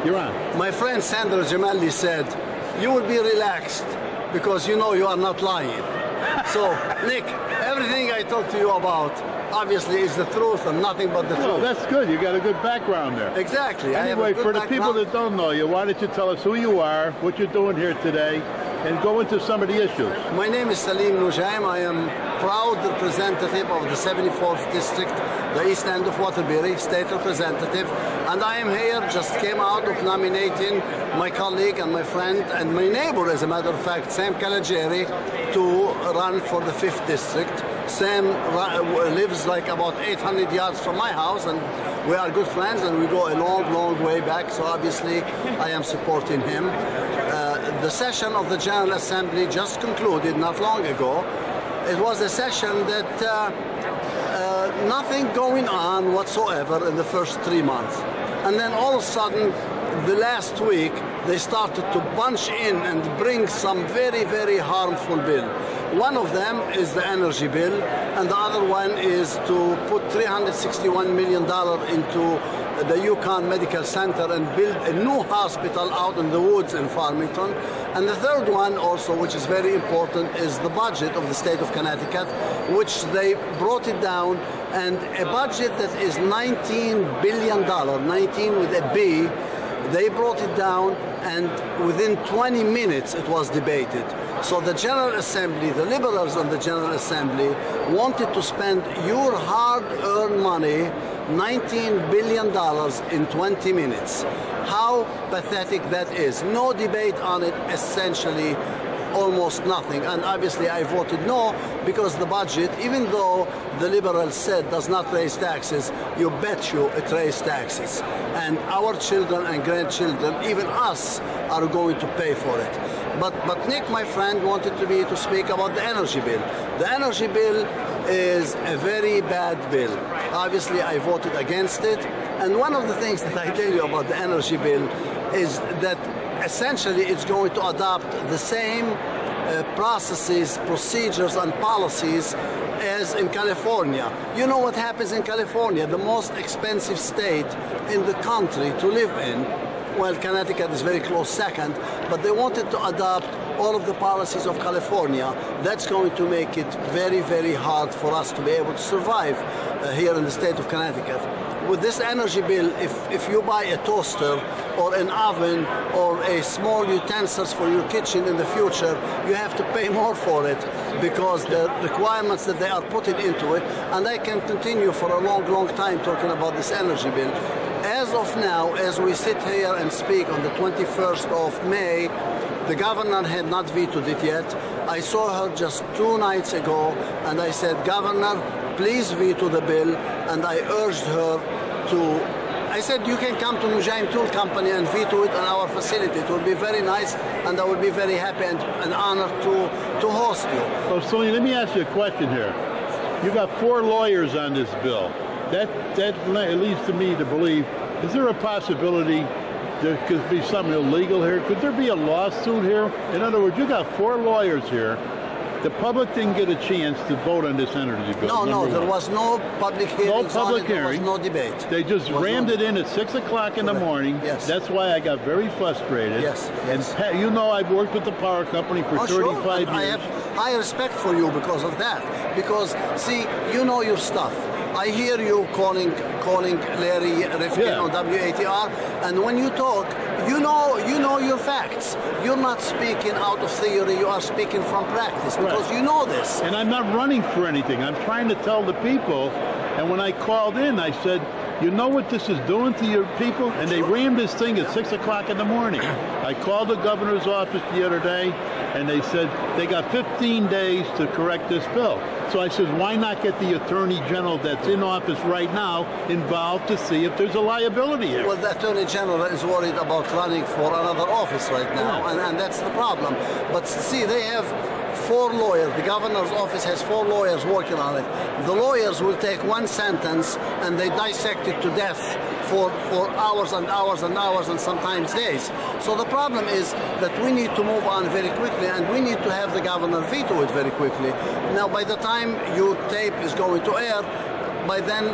You're on. My friend Sandra Gemelli said, you will be relaxed because you know you are not lying. So, Nick, everything I talk to you about obviously is the truth and nothing but the truth. That's good. You got a good background there. Exactly. Anyway, for the people that don't know you, why don't you tell us who you are, what you're doing here today, and go into some of the issues. My name is Selim Noujaim. I am proud representative of the 74th District, the East End of Waterbury, state representative. And I am here, just came out of nominating my colleague and my friend and my neighbor, as a matter of fact, Sam Caligieri, to run for the 5th District. Sam lives like about 800 yards from my house, and we are good friends, and we go a long, long way back, so obviously I am supporting him. The session of the General Assembly just concluded not long ago. It was a session that nothing going on whatsoever in the first 3 months. And then all of a sudden, the last week, they started to bunch in and bring some very, very harmful bill. One of them is the energy bill, and the other one is to put $361 million into the Yukon Medical Center and build a new hospital out in the woods in Farmington. And the third one also, which is very important, is the budget of the state of Connecticut, which they brought it down, and a budget that is $19 billion, 19 with a B, they brought it down, and within 20 minutes it was debated. So the General Assembly, the liberals on the General Assembly, wanted to spend your hard-earned money, $19 billion in 20 minutes. How pathetic that is. No debate on it, essentially almost nothing. And obviously I voted no, because the budget, even though the liberals said does not raise taxes, you bet you it raised taxes. And our children and grandchildren, even us, are going to pay for it. But Nick, my friend, wanted me to speak about the energy bill. The energy bill is a very bad bill. Obviously, I voted against it. And one of the things that I tell you about the energy bill is that essentially it's going to adopt the same processes, procedures, and policies as in California. You know what happens in California, the most expensive state in the country to live in. Well, Connecticut is very close second, but they wanted to adopt all of the policies of California. That's going to make it very, very hard for us to be able to survive here in the state of Connecticut. With this energy bill, if you buy a toaster or an oven or a small utensils for your kitchen in the future, you have to pay more for it because the requirements that they are putting into it, and I can continue for a long, long time talking about this energy bill. As of now, as we sit here and speak on the 21st of May, the governor had not vetoed it yet. I saw her just 2 nights ago, and I said, Governor, please veto the bill, and I urged her to, I said, you can come to Noujaim Tool Company and veto it in our facility. It will be very nice, and I will be very happy and honored to host you. Well, Selim, let me ask you a question here. You got 4 lawyers on this bill. That leads to me to believe, is there a possibility there could be something illegal here? Could there be a lawsuit here? In other words, you got 4 lawyers here. The public didn't get a chance to vote on this energy bill. No, there was no public hearing. No public hearing. There was no debate. They just rammed it in at 6 o'clock in the morning. Yes. That's why I got very frustrated. Yes. And you know, I've worked with the power company for 35 years. I have high respect for you because of that. Because, see, you know your stuff. I hear you calling Larry Rifkin on WATR, and when you talk, you know your facts. You're not speaking out of theory, you are speaking from practice, because you know this. And I'm not running for anything. I'm trying to tell the people, and when I called in, I said, you know what this is doing to your people? And they rammed this thing at 6 o'clock in the morning. I called the governor's office the other day, and they said they got 15 days to correct this bill. So I said, why not get the Attorney General that's in office right now involved to see if there's a liability here? Well, the Attorney General is worried about running for another office right now, and that's the problem. But see, they have 4 lawyers. The governor's office has 4 lawyers working on it. The lawyers will take one sentence and they dissect it to death for hours and hours and hours and sometimes days. So the problem is that we need to move on very quickly, and we need to have the governor veto it very quickly. Now, by the time your tape is going to air, by then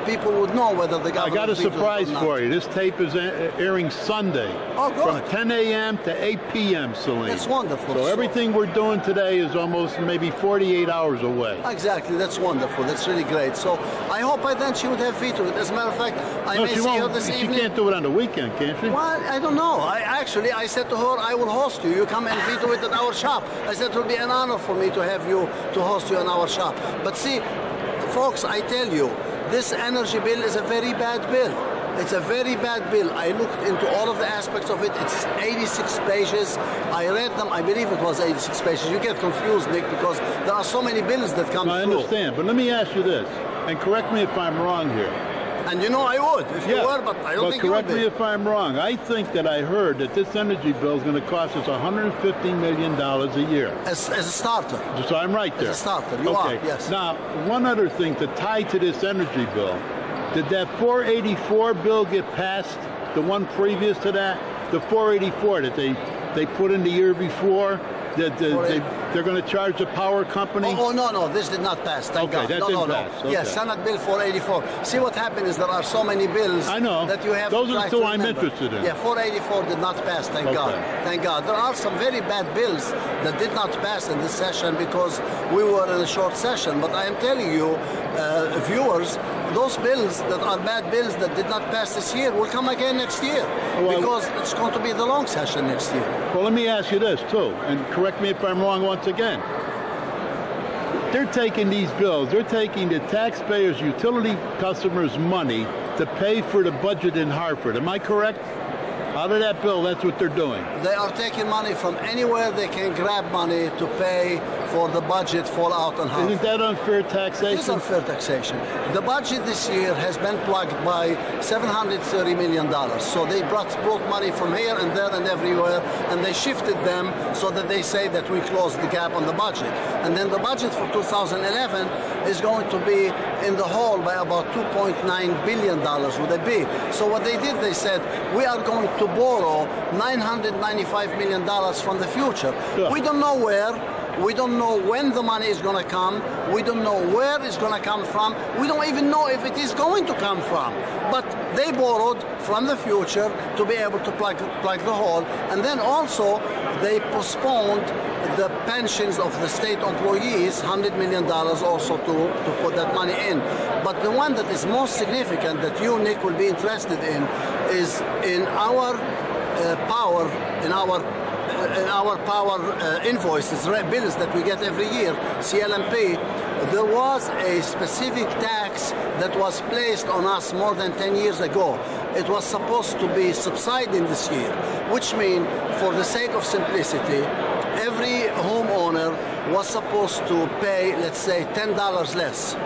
people would know whether the government I got a vetoed it or surprise not. for you. This tape is airing Sunday Oh, good. from 10 a.m. to 8 p.m., Selim. That's wonderful. So everything we're doing today is almost maybe 48 hours away. Exactly, that's wonderful. That's really great. So I hope by then she would have vetoed it. As a matter of fact, I No, may she see her won't. this She evening. can't do it on the weekend, can she? Well, I don't know. I said to her, I will host you. You come and veto it at our shop. I said it will be an honor for me to have you to host you in our shop. But see, folks, I tell you, this energy bill is a very bad bill. It's a very bad bill. I looked into all of the aspects of it. It's 86 pages. I read them. I believe it was 86 pages. You get confused, Nick, because there are so many bills that come I through. understand, but let me ask you this, and correct me if I'm wrong here. And you know I would, if you were, but I don't think you would correct me be. if I'm wrong. I think that I heard that this energy bill is going to cost us $150 million a year. As a starter. So I'm right there. As a starter, you are, yes. Now, one other thing to tie to this energy bill. Did that 484 bill get passed, the one previous to that? The 484 that they put in the year before? That they're going to charge the power company? Oh, no, this did not pass, thank God. That didn't pass. Okay. Yes, Senate Bill 484. See, what happened is there are so many bills I know. that you have Those to are try the two to I'm remember. interested in. Yeah, 484 did not pass, thank God. Thank God. There are some very bad bills that did not pass in this session because we were in a short session. But I am telling you, viewers, those bills that are bad bills that did not pass this year will come again next year because it's going to be the long session next year. Well, let me ask you this, too, and correct me if I'm wrong once again. They're taking these bills, they're taking the taxpayers' utility customers' money to pay for the budget in Hartford. Am I correct? Out of that bill, that's what they're doing. They are taking money from anywhere they can grab money to pay for the budget fallout on Hartford. Isn't that unfair taxation? It is unfair taxation. The budget this year has been plugged by $730 million. So they brought money from here and there and everywhere, and they shifted them so that they say that we closed the gap on the budget. And then the budget for 2011 is going to be in the hole by about $2.9 billion, would it be? So what they did, they said, we are going to borrow $995 million from the future. Sure. We don't know where. We don't know when the money is going to come. We don't know where it's going to come from. We don't even know if it is going to come from. But they borrowed from the future to be able to plug the hole. And then also they postponed the pensions of the state employees, $100 million also to put that money in. But the one that is most significant that you, Nick, will be interested in is in our power invoices, bills that we get every year, CLMP. There was a specific tax that was placed on us more than 10 years ago. It was supposed to be subsiding this year, which means, for the sake of simplicity, every homeowner was supposed to pay, let's say, $10 less.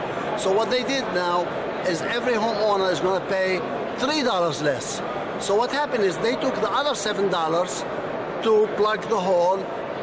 So what they did now is every homeowner is going to pay $3 less. So what happened is they took the other $7 to plug the hole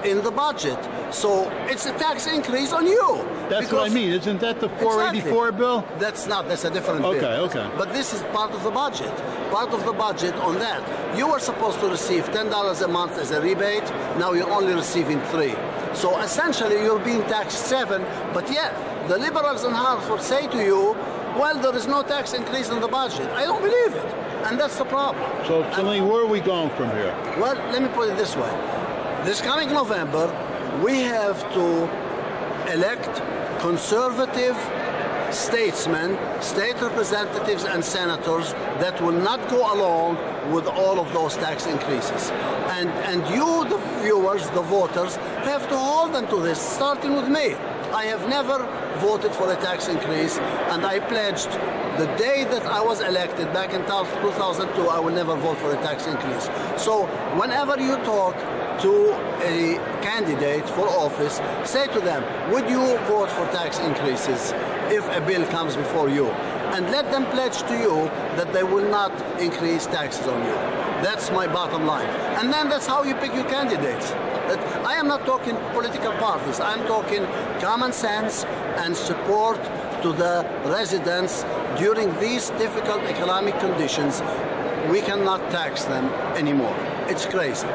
in the budget. So it's a tax increase on you. That's what I mean. Isn't that the 484 bill? That's not. That's a different bill. Okay. But this is part of the budget. Part of the budget on that. You were supposed to receive $10 a month as a rebate. Now you're only receiving $3. So essentially you're being taxed $7. But yet the liberals in Hartford say to you, well, there is no tax increase in the budget. I don't believe it. And that's the problem. So, Selim, where are we going from here? Well, let me put it this way. This coming November, we have to elect conservative statesmen, state representatives and senators that will not go along with all of those tax increases. And you, the viewers, the voters, have to hold them to this, starting with me. I have never voted for a tax increase, and I pledged the day that I was elected back in 2002, I will never vote for a tax increase. So whenever you talk to a candidate for office, say to them, would you vote for tax increases if a bill comes before you? And let them pledge to you that they will not increase taxes on you. That's my bottom line. And then that's how you pick your candidates. I am not talking political parties. I'm talking common sense and support to the residents during these difficult economic conditions. We cannot tax them anymore. It's crazy.